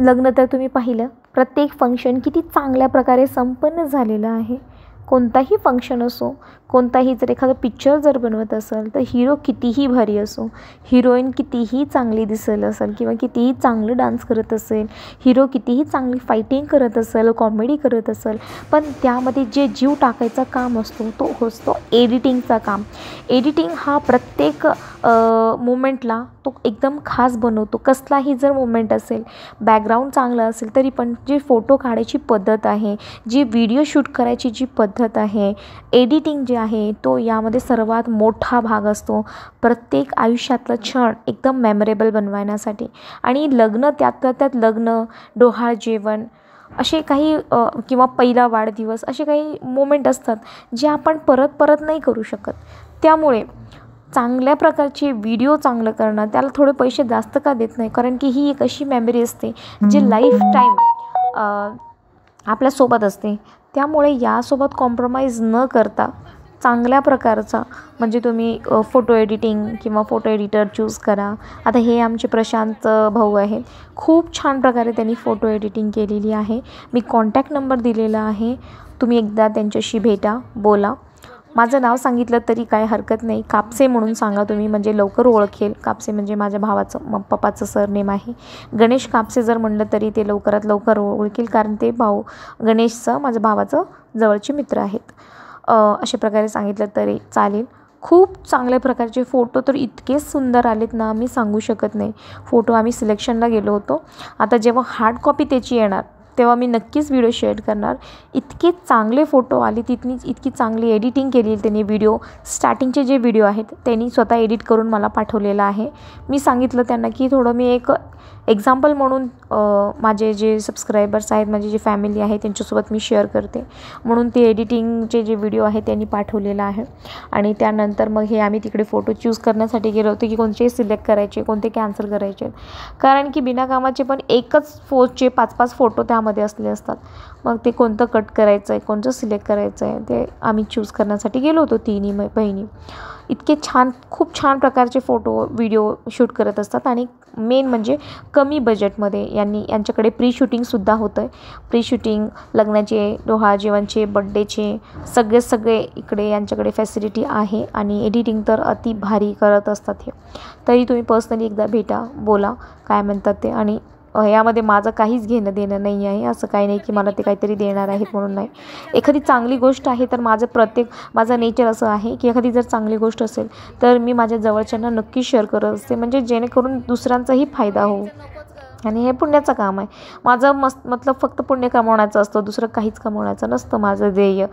लग्न तर तुम्ही पाहिलं, प्रत्येक फंक्शन किती चांगल्या प्रकारे संपन्न झालेलं आहे. कोणताही फंक्शन असो, कोणताही जर एखादा पिक्चर जर बनवत असेल तर हिरो कितीही भारी असो, हिरोईन कितीही चांगली दिसेल असेल किंवा कितीही चांगलं डान्स करत असेल, हिरो कितीही चांगली फायटिंग करत असेल, कॉमेडी करत असेल, पण त्यामध्ये जे जीव टाकायचा काम असतो तो असतो एडिटिंगचा काम. एडिटिंग हा प्रत्येक मोमेंटला तो एकदम खास बनवतो. कसलाही जर मोमेंट असेल, बॅकग्राऊंड चांगलं असेल तरी पण जी फोटो काढायची पद्धत आहे, जी व्हिडिओ शूट करायची जी पद्धत आहे, एडिटिंग जे आहे तो यामध्ये सर्वात मोठा भाग असतो प्रत्येक आयुष्यातलं क्षण एकदम मेमोरेबल बनवण्यासाठी. आणि लग्न त्यात लग्न, डोहाळ जेवण असे काही किंवा पहिला वाढदिवस असे काही मोमेंट असतात जे आपण परत नाही करू शकत. त्यामुळे चांगल्या प्रकारचे व्हिडिओ चांगलं करणं, त्याला थोडे पैसे जास्त का देत नाही, कारण की ही एक अशी मेमरी असते जी लाईफ टाईम आपल्यासोबत असते. त्यामुळे यासोबत कॉम्प्रोमाइज न करता चांगल्या प्रकारचा म्हणजे तुम्ही फोटो एडिटिंग किंवा फोटो एडिटर चूज करा. आता हे आमचे प्रशांत भाऊ आहेत, खूप छान प्रकारे त्यांनी फोटो एडिटिंग केलेली आहे. मी कॉन्टॅक्ट नंबर दिलेला आहे, तुम्ही एकदा त्यांच्याशी भेटा, बोला. माझं नाव सांगितलं तरी काय हरकत नाही, कापसे म्हणून सांगा तुम्ही, म्हणजे लवकर ओळखेल. कापसे म्हणजे माझ्या भावाचं पप्पाचं सरनेम आहे. गणेश कापसे जर म्हणलं तरी ते लवकरात लवकर ओळखेल, कारण ते भाऊ गणेशचं माझ्या भावाचं जवळचे मित्र आहेत. अशा प्रकारे सांगितलं तरी चालेल. खूप चांगल्या प्रकारचे फोटो तर इतके सुंदर आलेत ना, मी सांगू शकत नाही. फोटो आम्ही सिलेक्शनला गेलो होतो. आता जेव्हा हार्ड कॉपी त्याची येणार तेव्हा मी नक्कीच व्हिडिओ शेअर करणार. इतके चांगले फोटो आले, इतकी चांगली एडिटिंग केली त्यांनी. व्हिडिओ स्टार्टिंगचे जे व्हिडिओ आहेत त्यांनी स्वतः एडिट करून मला पाठवलेलं आहे. मी सांगितलं त्यांना की थोडं मी एक एक्झाम्पल म्हणून माझे जे सबस्क्रायबर्स आहेत, माझी जी फॅमिली आहे त्यांच्यासोबत मी शेअर करते, म्हणून ते एडिटिंगचे जे व्हिडिओ आहे त्यांनी पाठवलेलं आहे. आणि त्यानंतर मग हे आम्ही तिकडे फोटो चूज करण्यासाठी गेलो होतो की कोणते सिलेक्ट करायचे, कोणते कॅन्सल करायचे, कारण की बिनाकामाचे पण एकच फोटोचे 5-5 फोटो त्यामध्ये असले असतात. मग ते कोणतं कट करायचं आहे, कोणतं सिलेक्ट करायचं आहे ते आम्ही चूज करण्यासाठी गेलो होतो तिन्ही बहिणी. इतके छान, खूप छान प्रकारचे फोटो व्हिडिओ शूट करत असतात. आणि मेन म्हणजे कमी बजेटमध्ये यांच्याकडे प्री शूटिंगसुद्धा होतं आहे. प्री शूटिंग, लग्नाचे, डोहाळ जेवणचे, बड्डेचे सगळे इकडे यांच्याकडे फॅसिलिटी आहे. आणि एडिटिंग तर अति भारी करत असतात हे. तरी तुम्ही पर्सनली एकदा भेटा, बोला काय म्हणतात ते. आणि यामध्ये माझं काहीच घेणं देणं नाही आहे. असं काही नाही की मला ते काहीतरी देणार आहेत म्हणून नाही. एखादी चांगली गोष्ट आहे तर माझं नेचर असं आहे की एखादी जर चांगली गोष्ट असेल तर मी माझ्या जवळच्यांना नक्की शेअर करत असते, म्हणजे जेणेकरून दुसऱ्यांचाही फायदा हो. आणि हे पुण्याचं काम आहे माझं. मतलब फक्त पुण्य कमवण्याचं असतं, दुसरं काहीच कमवण्याचं नसतं माझं ध्येय.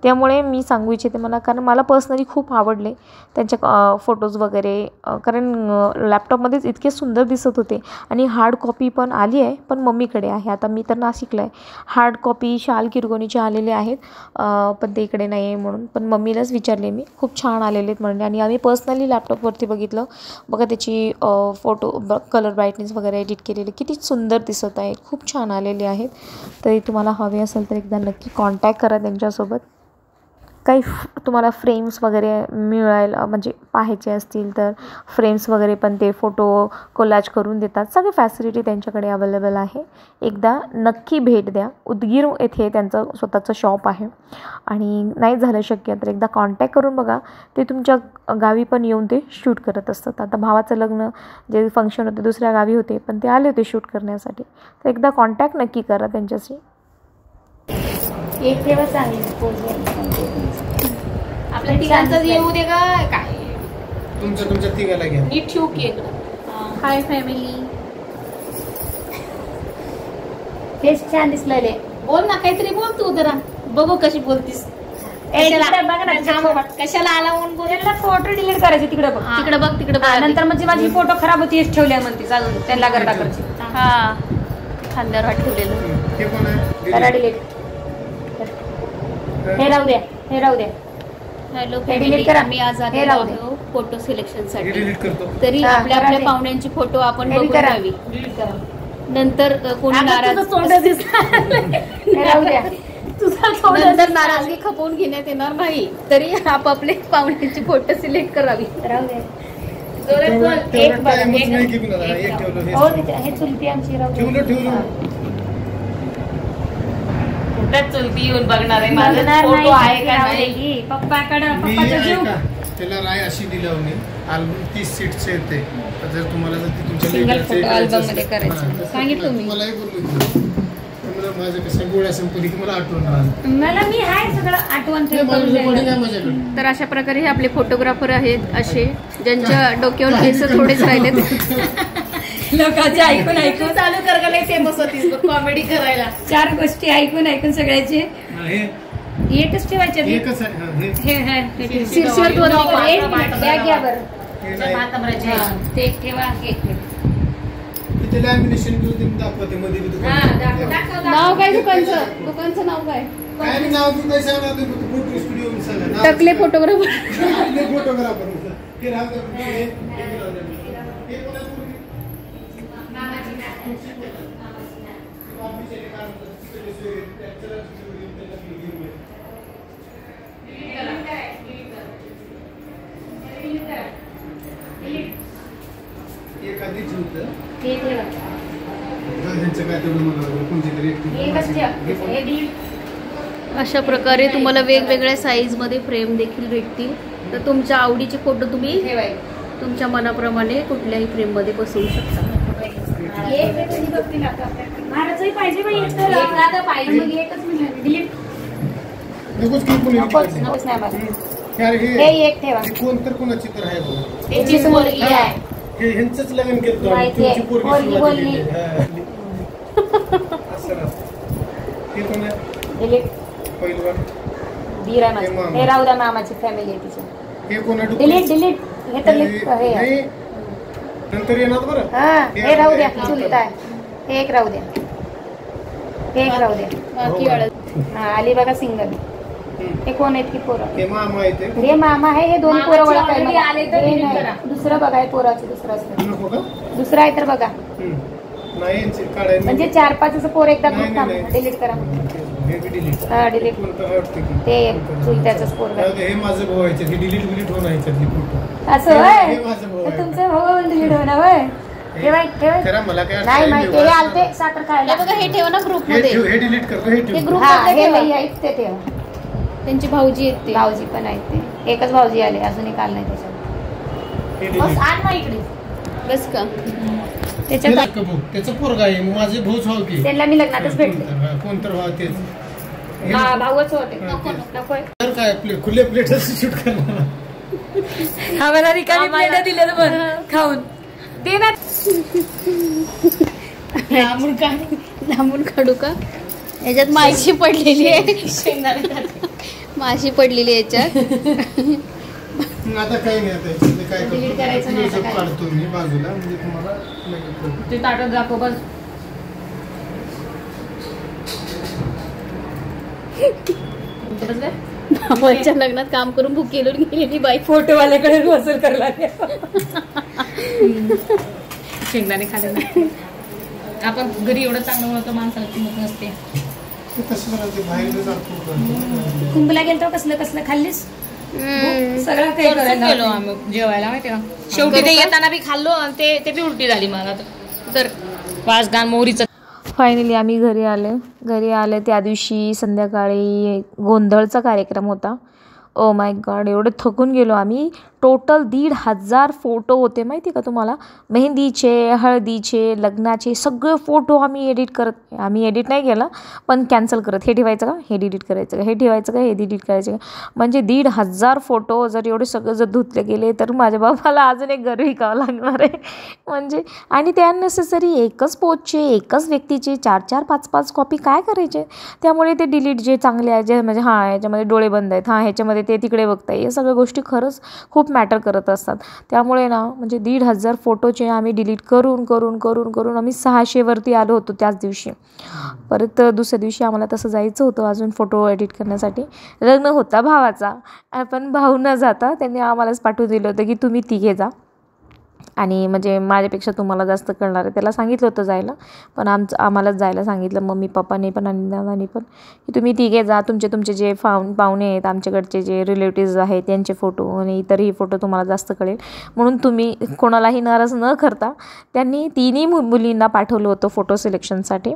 त्यामुळे मी सांगू इच्छिते कारण मला पर्सनली खूप आवडले त्यांच्या फोटोज वगैरे, कारण लॅपटॉपमध्येच इतके सुंदर दिसत होते. आणि हार्ड कॉपी पण आली आहे, पण मम्मीकडे आहे. आता मी तर नाशिकला आहे. हार्ड कॉपी शाल किरगोणीचे आलेले आहेत, पण ते इकडे नाही आहे म्हणून. पण मम्मीलाच विचारले मी, खूप छान आलेले आहेत म्हणले. आणि आम्ही पर्सनली लॅपटॉपवरती बघितलं, बघा त्याची फोटो कलर ब्राईटनेस वगैरे एडिट केलेली किती सुंदर दिसत आहेत, खूप छान आलेले आहेत. तरी तुम्हाला हवे असेल तर एकदा नक्की कॉन्टॅक्ट करा त्यांच्यासोबत. काही तुम्हाला फ्रेम्स वगैरे मिळायला म्हणजे पाहायचे असतील तर फ्रेम्स वगैरे पण ते फोटो कोलाज करून देतात. सगळे फॅसिलिटी त्यांच्याकडे अवेलेबल आहे. एकदा नक्की भेट द्या. उदगीर येथे त्यांचं स्वतःचं शॉप आहे. आणि नाही झालं शक्य तर एकदा कॉन्टॅक्ट करून बघा. ते तुमच्या गावी पण येऊन ते शूट करत असतात. आता भावाचं लग्न जे फंक्शन होते दुसऱ्या गावी होते, पण ते आले होते शूट करण्यासाठी. तर एकदा कॉन्टॅक्ट नक्की करा त्यांच्याशी. एक ठेवा आपल्या तिघांचं येऊ दे काय तुमच्या तिघाला घ्या. नीट ठेवू की इकडं. Hi family. फेस छान दिसलेले. बोल ना काहीतरी बोल तू जरा, बघू कशी बोलतीस. कशाला आला म्हणून बोल. फोटो डिलीट करायचे तिकडे बघ, तिकडे बघ, तिकडे बघ. नंतर म्हणजे माझी फोटो खराब होती ठेवल्या म्हणते अजून त्यांना करता करते. हा खांद्यावर हात ठेवलेलं त्याला डिलीट. हे राहू द्या, हे राहू द्या. हॅलो फॅमिली, आम्ही आज आलेलो आहोत फोटो सिलेक्शन साठी. तरी आपल्या आपल्या पाहुण्यांची फोटो आपण बघून घ्यावी. नंतर कोणी नाराज नंतर नाराजगी खपवून घेण्यात येणार नाही. तरी आपापले पाहुण्यांची फोटो सिलेक्ट करावी. तेवढा टाइमच नाही की कुणाला एक ठेवलं हो हे चुलती आमची ठेवलं कुठं चुलती येऊन बघणार आहे माझा फोटो आहे का नाही पप्पाकडं मी पप्पाचा जीव ऐका, त्याला राय अशी दिलं मी अल्बम 30 सीटचे येते जर तुम्हाला जर ती तुमच्या Single लेकराचं photo करायचं album मध्ये असेल, करायचं. हां, तसं सांगितलं मी. तुम्हालाही बोललो मला माझं कसं गोळ्या संपली की मला आठवण राहिलं मला मी आहे सगळं आठवण ते माझं recording आहे माझ्याकडे तर अशा प्रकारे हे आपले फोटोग्राफर आहेत असे ज्यांच्या डोक्यावर केस थोडेच राहिलेत लोकांचे ऐकून ऐकून चालू कर का नाही फेमस होतीस कॉमेडी करायला 4 गोष्टी ऐकून ऐकून सगळ्याचे हे एकच ठेवायचे एकच आहे हे शीर्षवर दोन बॅग घ्या बरं हे नाही. ते एक ठेवा एक ठेवा ते लॅमिनेशन घेऊन तुम्ही दाखवते मध्ये बी दुकान. नाव काय दुकानचं नाव काय काय मी नाव तू काय सांगणार ते फोटो स्टुडिओ मी सांगा नाव टकले सांगा. फोटोग्राफर आपले फोटोग्राफर हे राहू दे, हे राहू दे. हे कोणाचं मुलगी? ऑफिसचे काम करतात, तिकडे सोय, त्याच्याला सोय, त्याला घेऊन ये. एक आधीच होतं. ते ठेवा ह्यांचं काय तेवढं मला कोणती तरी एकच ठेवा हे दीड अशा प्रकारे तुम्हाला वेगवेगळ्या साईज मध्ये फ्रेम देखील भेटतील तर तुमच्या आवडीचे फोटो तुम्ही ठेवायचं तुमच्या मनाप्रमाणे कुठल्याही फ्रेम मध्ये बसवू शकता महाराजही पाहिजे बाई एकदा पाहिजे मग एकच मिनिट डिलीट नकोच की कोणी नकोच नकोच नाही मला यार हे एक ठेवा हे कोण तर कोणाची तर आहे बघा त्याची मुलगी आहे हे ह्यांचंच लग्न केलं माहिती आहे. तुमची पोरगी पोरगी सुरुवात बोलली. केली. असं राहतं. हे कोण आहे डिलीट पहिलवान दीर आहे हे माझं मामा. हे राहू द्या मामाची फॅमिली आहे तिची हे कोण आहे डिलीट डिलीट हे तर हे आहे. नाही नंतर येणार बरं हा हे राहू द्या चुलत आहे हे एक राहू द्या हे एक राहू द्या बाकी हो. वाढत हा आली बघा सिंगल हे कोण आहेत की पोरं हे मामा आहे ते हे मामा आहे हे दोन पोरं मामाची ओळख आहे already मला. आले तर हे delete नाही. करा. दुसरं बघा हे पोराचं दुसरं असलं नको का दुसरं आहे तर बघा नाही यांचे काढायला म्हणजे 4-5 असं पोर एकदा नाही, ग्रुप नाही, नाही. डिलीट करा हे बी डिलीट हा डिलीट कोणतं आहे वाटतं की ते चुलत्याचंच पोरग जाऊ दे, हे माझं भाऊ आहे हे डिलीट बिलीट होणार ह्याच्यातली फोटो असं हे होय माझं भाऊ तर आहे. तुमचं भाऊ डिलीट होणार होय ठेवाय ठेवाय खरं मला काय नाही माहिती हे आलते साखर खायला बघा हे ठेवा ना ग्रुप हे मध्ये ठेव, हे डिलीट करतो हे हे ठेव ग्रुप हा मध्ये हे ठेवा. नाही आहेत ते ठेवा त्यांची भाऊजी आहेत ते भाऊजी पण आहेत ते एकच भाऊजी आले अजून एक आलं नाही त्याच्यात हे बस delete. आण ना इकडे बस का त्याच्यात हे का भाऊ? त्याचं पोरगा आहे माझे भाऊच व्हाव की त्यांना मी लग्नातच भेटले कोणतर व्हाव तेच हे- हा भाऊच होते हा, नको तेच. नकोय तर काय आपले खुले प्लेटच शूट करणार आम्हाला रिकामी प्लेट दिलं पण खाऊन दे ना लांबून काढू का याच्यात माशी पडलेली आहे माशी पडलेली आहे याच्यात आता काही नाही आता याच्यातलं काय Delete करायचं नाही, आता करतो काय. काढतो मी बाजूला म्हणजे तुम्हाला लगेच कळतं. ते ताटत दाखव बस भावाच्या लग्नात काम करून बुक केलं गेलेली बाईक फोटोवाल्याकडे वसूल करला शेंगदाणे खाले नाही आपण घरी एवढं चांगलं बोलतो माणसाला किंमत नसते ते तसं मला ते बाहेर जातो कुंभला गेलतो कसलं कसलं खाल्लीस सगळं काही करायला गेलो आम्ही जेवायला माहिती का शेवटी ते येताना बी खाल्लो आणि ते बी उलटी झाली मला तर वासगान मोहरीचं फायनली आम्ही घरी आले त्या दिवशी संध्याकाळी गोंधळचा कार्यक्रम होता. ओ माय गॉड एवढे थकून गेलो आम्ही. टोटल 1,500 फोटो होते माहिती का तुम्हाला. मेहंदीचे, हळदीचे, लग्नाचे सगळे फोटो आम्ही एडिट नाही केलं पण कॅन्सल करत हे ठेवायचं का हे डिलीट करायचं का हे ठेवायचं का हे डिलीट करायचं का म्हणजे 1,500 फोटो जर एवढे सगळं जर धुतले गेले तर माझ्या बाबाला अजून एक घर विकावं लागणार आहे म्हणजे. आणि ते अननेसेसरी एकच पोजचे एकच व्यक्तीचे 4-4, 5-5 कॉपी काय करायचे. त्यामुळे ते डिलीट जे चांगले आहे जे म्हणजे हां ह्याच्यामध्ये डोळे बंद आहेत हां ह्याच्यामध्ये ते तिकडे बघताय या सगळ्या गोष्टी खरंच खूप मॅटर करत असतात. त्यामुळे ना म्हणजे 1,500 फोटोचे आम्ही डिलीट करून आम्ही 600 वरती आलो होतो त्याच दिवशी. परत दुसऱ्या दिवशी आम्हाला तसं जायचं होतं अजून फोटो एडिट करण्यासाठी. लग्न होता भावाचा पण भाऊ न जाता त्यांनी आम्हालाच पाठवून दिलं होतं की तुम्ही तिघे जा आणि म्हणजे माझ्यापेक्षा तुम्हाला जास्त कळणार आहे. त्याला सांगितलं होतं जायला, पण आम्हालाच जायला सांगितलं, मम्मी पप्पाने पण आणि दादानी पण, की तुम्ही तिघे जा, तुमचे जे पाहुणे आहेत आमच्याकडचे जे रिलेटिव्ज आहेत त्यांचे फोटो आणि इतरही फोटो तुम्हाला जास्त कळेल. म्हणून तुम्ही कोणालाही नाराज न करता त्यांनी तिन्ही मुलींना पाठवलं होतं फोटो सिलेक्शनसाठी.